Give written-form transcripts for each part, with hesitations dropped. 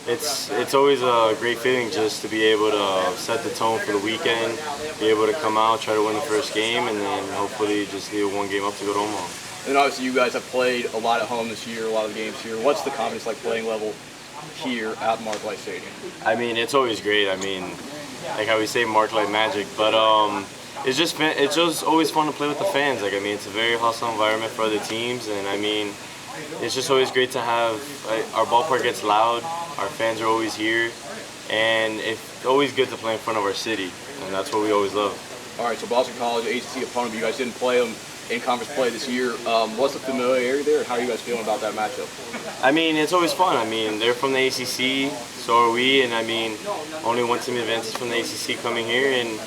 It's always a great feeling just to be able to set the tone for the weekend, be able to come out, try to win the first game, and then hopefully just leave one game up to go to Omaha. And obviously, you guys have played a lot at home this year, a lot of the games here. What's the confidence like playing level here at Marklight Stadium? I mean, it's always great. I mean, like how we say, Marklight magic, but it's just always fun to play with the fans. Like, I mean, it's a very hostile environment for other teams, and I mean, it's just always great to have. Our ballpark gets loud. Our fans are always here, and it's always good to play in front of our city, and that's what we always love. All right, so Boston College, ACC opponent, you guys didn't play them in conference play this year. What's the familiarity there, and how are you guys feeling about that matchup? I mean, it's always fun. I mean, they're from the ACC, so are we, and I mean, only one team advances from the ACC coming here, and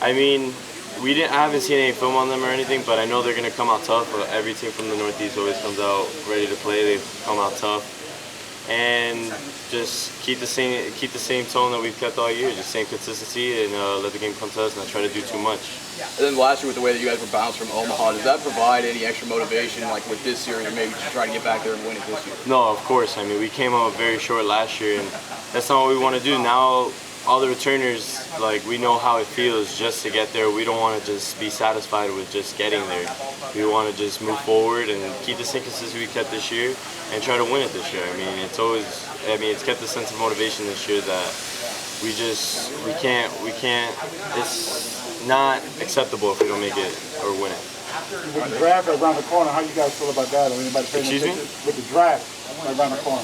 I mean, I haven't seen any film on them or anything, but I know they're going to come out tough. Every team from the Northeast always comes out ready to play. They come out tough, and just keep the same tone that we've kept all year. Just same consistency, and let the game come to us, and not try to do too much. And then last year, with the way that you guys were bounced from Omaha, does that provide any extra motivation, like with this series, or maybe just try to get back there and win it this year? No, of course. I mean, we came out very short last year, and that's not what we want to do now. All the returners, like, we know how it feels just to get there. We don't want to just be satisfied with just getting there. We want to just move forward and keep the same consistency we kept this year and try to win it this year. I mean, it's kept a sense of motivation this year that we can't, it's not acceptable if we don't make it or win it. With the draft around the corner, how you guys feel about that? Or anybody paying attention? With the draft around the corner.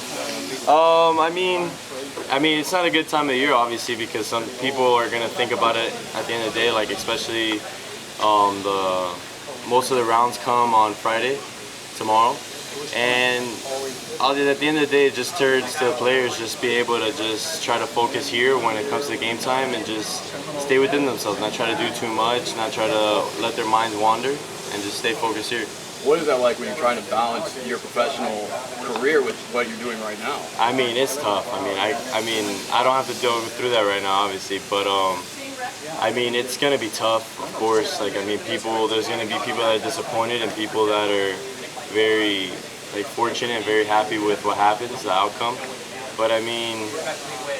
I mean, it's not a good time of the year, obviously, because some people are going to think about it at the end of the day, like especially most of the rounds come on Friday, tomorrow. And at the end of the day, it just turns to players just be able to just try to focus here when it comes to game time and just stay within themselves, not try to do too much, not try to let their minds wander, and just stay focused here. What is that like when you're trying to balance your professional career with what you're doing right now? I mean, it's tough. I mean, I don't have to go through that right now, obviously, but I mean, it's gonna be tough, of course. Like, I mean, there's gonna be people that are disappointed and people that are very fortunate and very happy with what happens, the outcome. But I mean,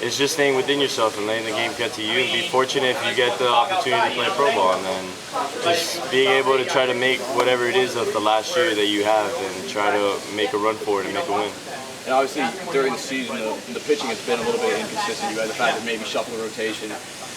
it's just staying within yourself and letting the game get to you, and be fortunate if you get the opportunity to play pro ball, and then just being able to try to make whatever it is of the last year that you have and try to make a run for it and make a win. And obviously, during the season, the pitching has been a little bit inconsistent. You guys have had to maybe shuffle the rotation,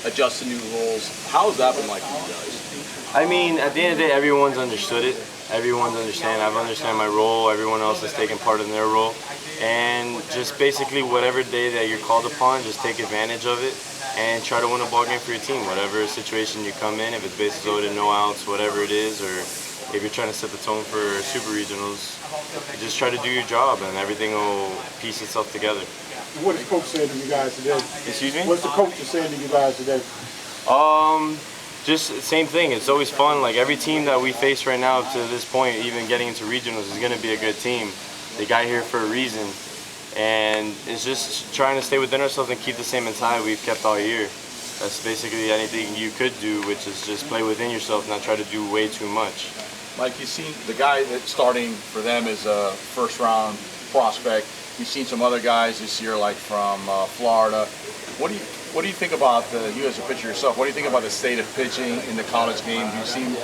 adjust to new rules. How has that been like for you guys? I mean, at the end of the day, everyone's understood it. Everyone's I've understand my role. Everyone else has taken part in their role. And just basically whatever day that you're called upon, just take advantage of it and try to win a ball game for your team. Whatever situation you come in, if it's bases loaded, no outs, whatever it is, or if you're trying to set the tone for super regionals, just try to do your job and everything will piece itself together. What is the coach saying to you guys today? Excuse me? What's the coach saying to you guys today? Just same thing. It's always fun. Like, every team that we face right now to this point, even getting into regionals, is going to be a good team. They got here for a reason, and it's just trying to stay within ourselves and keep the same mentality we've kept all year. That's basically anything you could do, which is just play within yourself, not try to do way too much. Mike, you've seen the guy that's starting for them is a first-round prospect. You've seen some other guys this year, like from Florida. What do you think about you as a pitcher yourself? What do you think about the state of pitching in the college game? Do you see,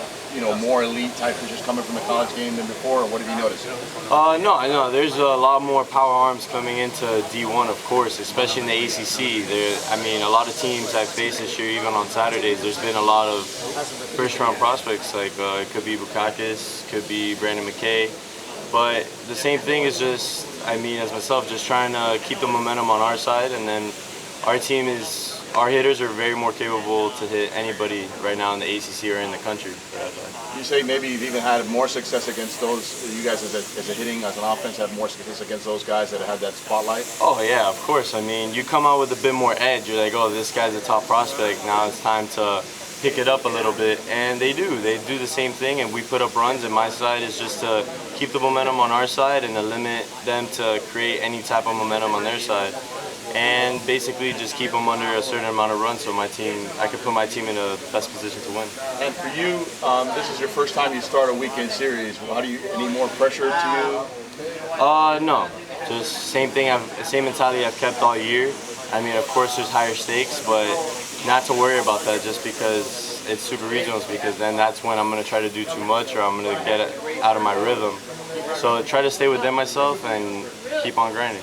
more elite type pitchers coming from the college game than before, or what have you noticed? No. There's a lot more power arms coming into D1, of course, especially in the ACC. A lot of teams I've faced this year, even on Saturdays, there's been a lot of first-round prospects. Like, it could be Bukakis, could be Brandon McKay. But the same thing is just, as myself, just trying to keep the momentum on our side, and then our hitters are very more capable to hit anybody right now in the ACC or in the country. You say maybe you've even had more success against those, you guys as a hitting, as an offense, have more success against those guys that have that spotlight? Oh yeah, of course. You come out with a bit more edge. You're like, oh, this guy's a top prospect. Now it's time to pick it up a little bit. And they do the same thing, and we put up runs, and my side is just to keep the momentum on our side and to limit them to create any type of momentum on their side. And basically just keep them under a certain amount of runs so I can put my team in the best position to win. And for you, this is your first time you start a weekend series. Any more pressure to you? No. just same mentality I've kept all year. I mean, of course, there's higher stakes, but not to worry about that just because it's super regionals, because then that's when I'm going to try to do too much or I'm going to get out of my rhythm. So try to stay within myself and keep on grinding.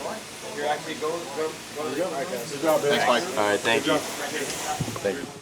Thanks, Mike. All right, thank you. Thank you.